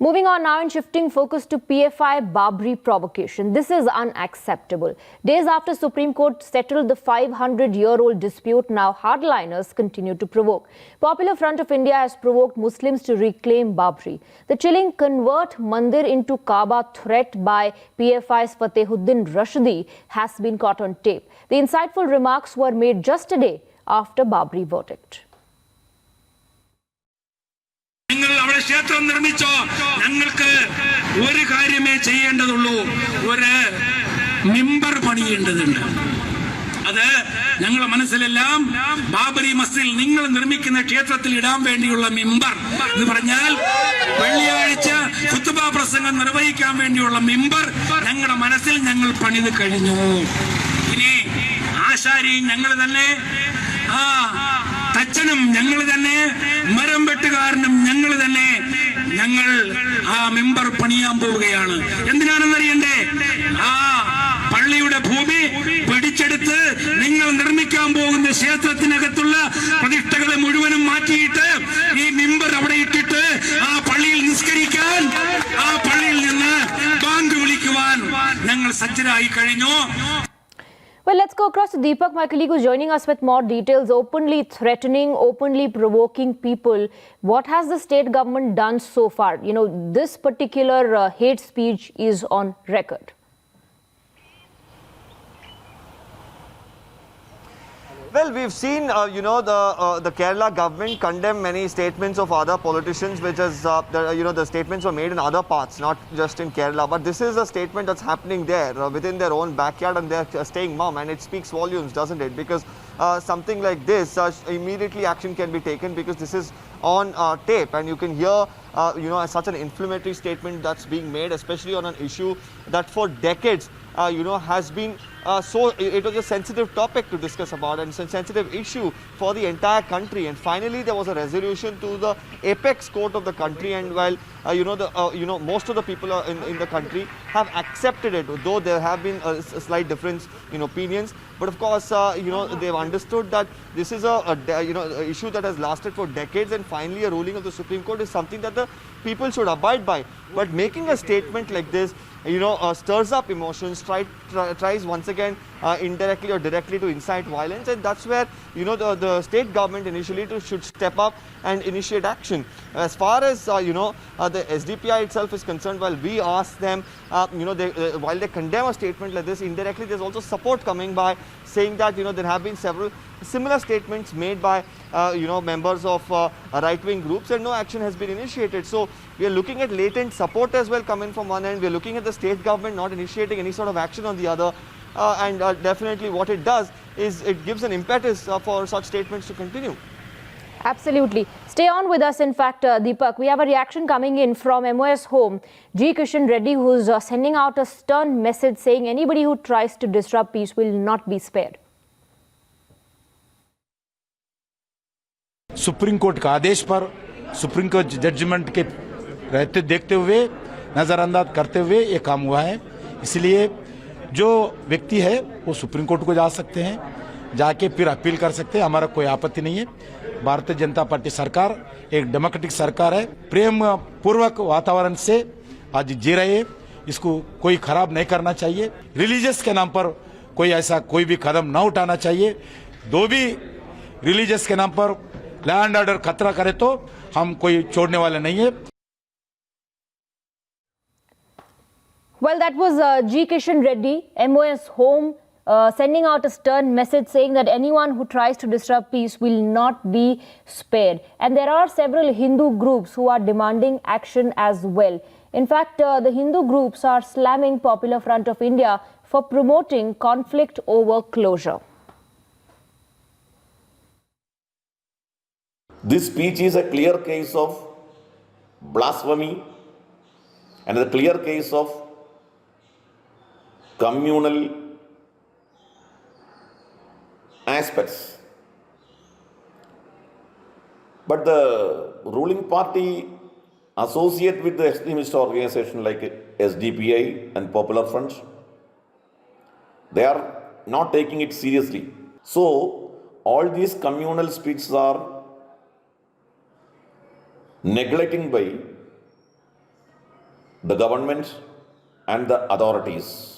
Moving on now and shifting focus to PFI Babri provocation. This is unacceptable. Days after Supreme Court settled the 500-year-old dispute, now hardliners continue to provoke. Popular Front of India has provoked Muslims to reclaim Babri. The chilling convert Mandir into Kaaba threat by PFI's Fatehuddin Rashidi has been caught on tape. The insightful remarks were made just a day after Babri verdict. ക്ഷേത്രം നിർമ്മിച്ചോ ഞങ്ങൾക്ക് ഒരു കാര്യമേ ചെയ്യേണ്ടതുള്ളൂ ഒരു മിമ്പർ പണിയേണ്ടതുണ്ട് അത് ഞങ്ങളുടെ മനസ്സിലെല്ലാം ബാബരി മസ്ജിദിൽ നിങ്ങൾ നിർമ്മിക്കുന്ന ക്ഷേത്രത്തിൽ ഇടാൻ വേണ്ടിയുള്ള മിമ്പർ എന്ന് പറഞ്ഞാൽ വെള്ളിയാഴ്ച ഖുത്ബ പ്രസംഗം നിർവഹിക്കാൻ വേണ്ടിയുള്ള മിമ്പർ ഞങ്ങളുടെ മനസ്സിൽ ഞങ്ങൾ പണിത് കഴിഞ്ഞു ഇനി ആശാരി ഞങ്ങൾ തന്നെ തച്ചനും ഞങ്ങൾ തന്നെ മരം വെട്ടുകാരനും ഞങ്ങൾ തന്നെ ഞങ്ങൾ ആ മെമ്പർ പണിയാൻ പോവുകയാണ് എന്തിനാണെന്ന് അറിയണ്ടേ ആ പള്ളിയുടെ ഭൂമി പിടിച്ചെടുത്ത് നിങ്ങൾ നിർമ്മിക്കാൻ പോകുന്ന ക്ഷേത്രത്തിനകത്തുള്ള പ്രതിഷ്ഠകളെ മുഴുവനും മാറ്റിയിട്ട് ഈ മെമ്പർ അവിടെ ഇട്ടിട്ട് ആ പള്ളിയിൽ നിസ്കരിക്കാൻ ആ പള്ളിയിൽ നിന്ന് ബാങ്ക് വിളിക്കുവാൻ ഞങ്ങൾ സജ്ജരായി കഴിഞ്ഞു. Well, let's go across to Deepak, my colleague, who's joining us with more details. Openly threatening, openly provoking people. What has the state government done so far? You know, this particular hate speech is on record. Well, we've seen, the Kerala government condemn many statements of other politicians, which is, the statements were made in other parts, not just in Kerala. But this is a statement that's happening there within their own backyard, and they're staying mum, and it speaks volumes, doesn't it? Because something like this, immediately action can be taken because this is on tape, and you can hear, such an inflammatory statement that's being made, especially on an issue that for decades, has been it was a sensitive topic to discuss about, and it's a sensitive issue for the entire country. And finally, there was a resolution to the apex court of the country. And while most of the people in the country have accepted it, though there have been a slight difference in opinions. But of course, they've understood that this is a issue that has lasted for decades, and finally a ruling of the Supreme Court is something that the people should abide by. But making a statement like this, stirs up emotions, tries once again indirectly or directly to incite violence, and that's where the state government initially should step up and initiate action. As far as the SDPI itself is concerned, while we ask them, while they condemn a statement like this, indirectly there's also support coming by saying that there have been several similar statements made by members of right-wing groups, and no action has been initiated. So we are looking at latent support as well coming from one end. We are looking at the state government not initiating any sort of action on the other, and definitely what it does is it gives an impetus for such statements to continue. Absolutely. Stay on with us. In fact, Deepak, we have a reaction coming in from MOS Home, G. Kishan Reddy, who's sending out a stern message saying anybody who tries to disrupt peace will not be spared. Supreme court का आदेश पर supreme court judgement के रहते देखते हुए नजरअंदाज करते हुए ये काम हुआ है. इसलिए जो व्यक्ति है वो सुप्रीम कोर्ट को जा सकते हैं, जाके फिर अपील कर सकते हैं. हमारा कोई आपत्ति नहीं है. भारतीय जनता पार्टी सरकार एक डेमोक्रेटिक सरकार है. प्रेम पूर्वक वातावरण से आज जी रहे हैं. इसको कोई खराब नहीं करना चाहिए. रिलीजियस के नाम पर कोई ऐसा कोई भी कदम न उठाना चाहिए. दो भी रिलीजियस के नाम पर लैंड ऑर्डर खतरा करे तो हम कोई छोड़ने वाले नहीं है. Well, that was G. Kishan Reddy, MOS Home, sending out a stern message saying that anyone who tries to disrupt peace will not be spared. And there are several Hindu groups who are demanding action as well. In fact, the Hindu groups are slamming Popular Front of India for promoting conflict over closure. This speech is a clear case of blasphemy and a clear case of communal aspects. But the ruling party associate with the extremist organization like SDPI and Popular Front, they are not taking it seriously. So all these communal speeches are neglecting by the government and the authorities.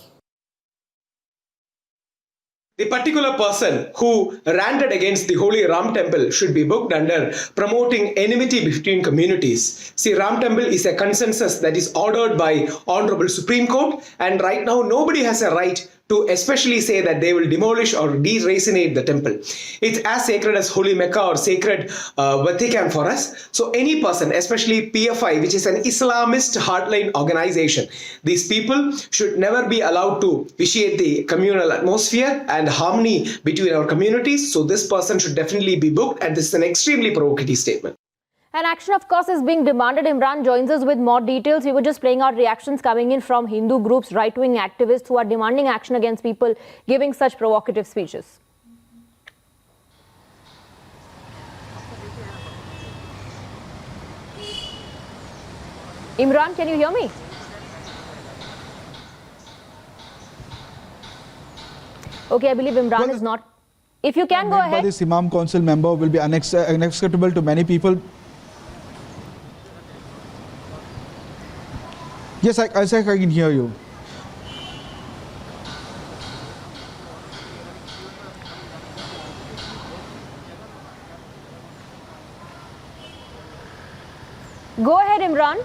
The particular person who ranted against the holy Ram temple should be booked under promoting enmity between communities. See, Ram temple is a consensus that is ordered by Honorable Supreme Court, and right now nobody has a right to especially say that they will demolish or deracinate the temple. It's as sacred as Holy Mecca or sacred Vatican for us. So any person, especially PFI, which is an Islamist hardline organization, these people should never be allowed to vitiate the communal atmosphere and harmony between our communities. So this person should definitely be booked, and this is an extremely provocative statement. An action, of course, is being demanded. Imran joins us with more details. We were just playing out reactions coming in from Hindu groups, right-wing activists who are demanding action against people giving such provocative speeches. Imran, can you hear me? Okay, I believe Imran is not. If you can go ahead. This Imam Council member will be unacceptable to many people. Yes, I can hear you. Go ahead, Imran.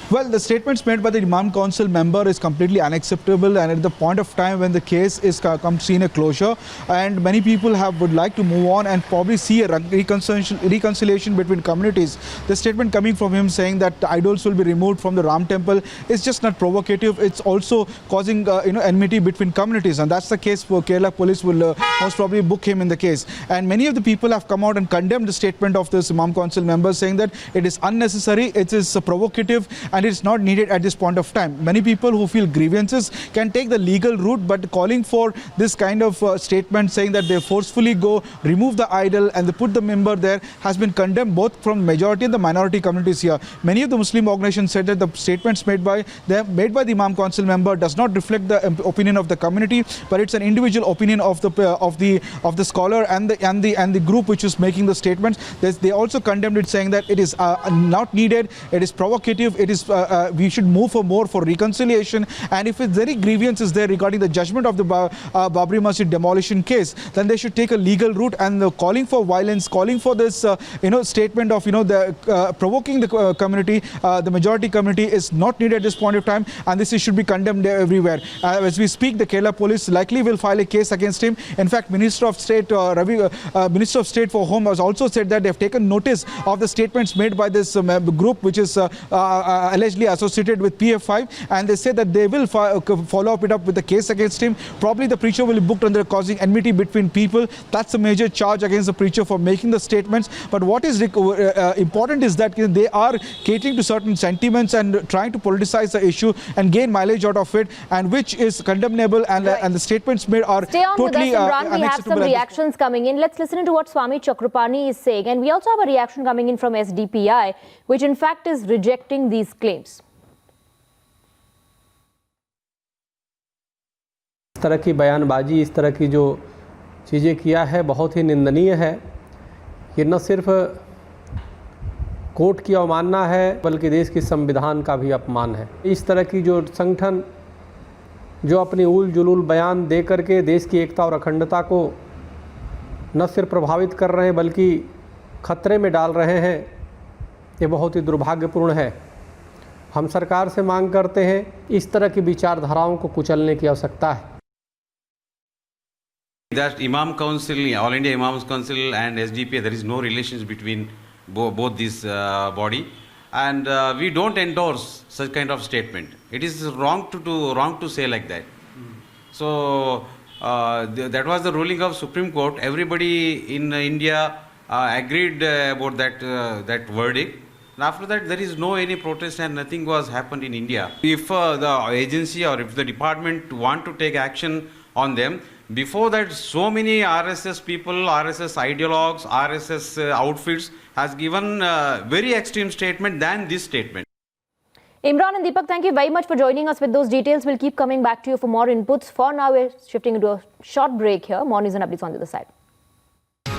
Well, the statements made by the Imam Council member is completely unacceptable, and at the point of time when the case is seen a closure, and many people would like to move on and probably see a reconciliation between communities. The statement coming from him saying that idols will be removed from the Ram temple is just not provocative. It's also causing enmity between communities, and that's the case for Kerala police will most probably book him in the case. And many of the people have come out and condemned the statement of this Imam Council member, saying that it is unnecessary, it is provocative, and it's not needed at this point of time. Many people who feel grievances can take the legal route, but calling for this kind of statement saying that they forcefully go remove the idol and they put the member there has been condemned both from majority and the minority communities here. Many of the Muslim organizations said that the statements made by the Imam Council member does not reflect the opinion of the community, but it's an individual opinion of the scholar and the group which is making the statements. They also condemned it, saying that it is not needed, it is provocative, it is we should move for reconciliation, and if any grievance is there regarding the judgment of the Babri Masjid demolition case, then they should take a legal route, and calling for violence, calling for this statement of provoking the community, the majority community, is not needed at this point of time, and this should be condemned everywhere. As we speak, the Kerala police likely will file a case against him. In fact, Minister of State Minister of State for Home has also said that they have taken notice of the statements made by this group which is allegedly associated with PF5, and they say that they will follow up with the case against him. Probably the preacher will be booked under causing enmity between people. That's a major charge against the preacher for making the statements. But what is important is that they are catering to certain sentiments and trying to politicize the issue and gain mileage out of it, and which is condemnable, and the statements made are totally unacceptable. We have some reactions coming in. Let's listen to what Swami Chakrapani is saying, and we also have a reaction coming in from SDPI, which in fact is rejecting these claims. इस तरह की बयानबाजी, इस तरह की जो चीज़ें किया है, बहुत ही निंदनीय है। ये न सिर्फ कोर्ट की अवमानना है, बल्कि देश के संविधान का भी अपमान है। इस तरह की जो संगठन जो अपनी उल जुलूल बयान दे करके देश की एकता और अखंडता को न सिर्फ प्रभावित कर रहे हैं, बल्कि खतरे में डाल रहे हैं, ये बहुत ही दुर्भाग्यपूर्ण है। हम सरकार से मांग करते हैं, इस तरह की विचारधाराओं को कुचलने की आवश्यकता है। That Imam Council, All India Imams Council and SDPI, there is no relations between both these body, and we don't endorse such kind of statement. It is wrong to say like that. So that was the ruling of Supreme Court. Everybody in India agreed about that verdict. And after that, there is no any protest and nothing was happened in India. If the agency or if the department want to take action on them, before that, so many RSS people, RSS ideologues, RSS outfits has given very extreme statement than this statement. Imran and Deepak, thank you very much for joining us with those details. We'll keep coming back to you for more inputs. For now, we're shifting into a short break here. More news and updates on the other side.